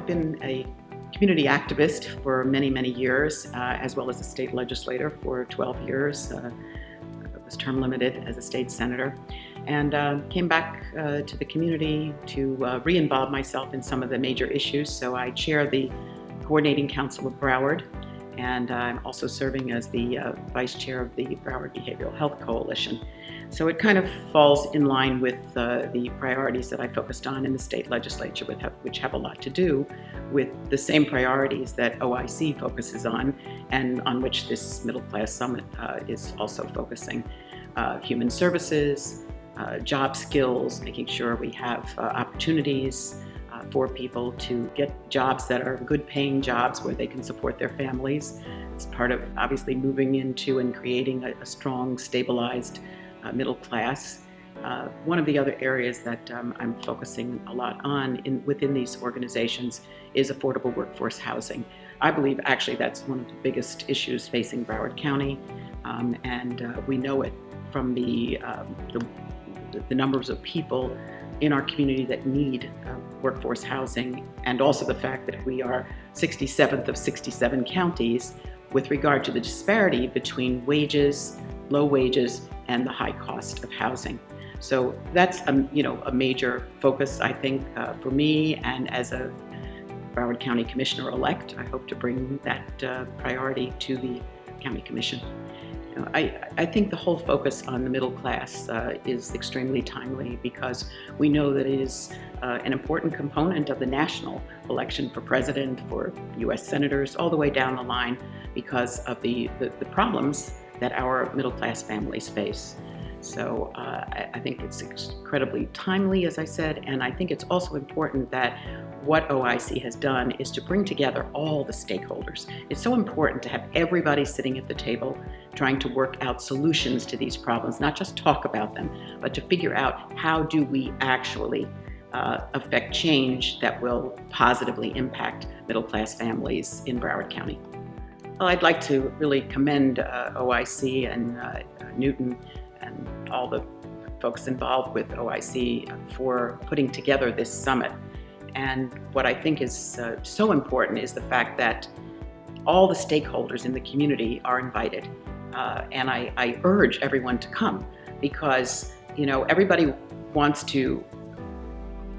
I've been a community activist for many, many years, as well as a state legislator for 12 years. I was term limited as a state senator, and came back to the community to re-involve myself in some of the major issues. So I chair the Coordinating Council of Broward, and I'm also serving as the vice chair of the Broward Behavioral Health Coalition. So it kind of falls in line with the priorities that I focused on in the state legislature, which have a lot to do with the same priorities that OIC focuses on, and on which this Middle Class Summit is also focusing. Human services, job skills, making sure we have opportunities for people to get jobs that are good paying jobs where they can support their families. It's part of obviously moving into and creating a strong, stabilized middle class. One of the other areas that I'm focusing a lot on within these organizations is affordable workforce housing. I believe actually that's one of the biggest issues facing Broward County, and we know it from the numbers of people in our community that need workforce housing, and also the fact that we are 67th of 67 counties with regard to the disparity between wages, low wages, and the high cost of housing. So that's a major focus, I think, for me, and as a Broward County Commissioner-elect, I hope to bring that priority to the County Commission. I think the whole focus on the middle class is extremely timely, because we know that it is an important component of the national election for president, for U.S. senators, all the way down the line, because of the problems that our middle class families face. So I think it's incredibly timely, as I said, and I think it's also important that what OIC has done is to bring together all the stakeholders. It's so important to have everybody sitting at the table trying to work out solutions to these problems, not just talk about them, but to figure out how do we actually affect change that will positively impact middle-class families in Broward County. Well, I'd like to really commend OIC and Newton and all the folks involved with OIC for putting together this summit. And what I think is so important is the fact that all the stakeholders in the community are invited. And I urge everyone to come, because everybody wants to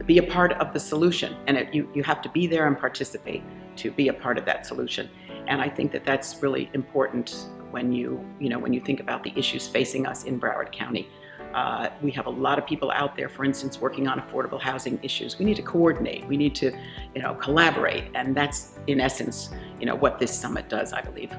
be a part of the solution, and you have to be there and participate to be a part of that solution. And I think that that's really important when you think about the issues facing us in Broward County. We have a lot of people out there, for instance, working on affordable housing issues. We need to coordinate. We need to, collaborate, and that's in essence, what this summit does, I believe.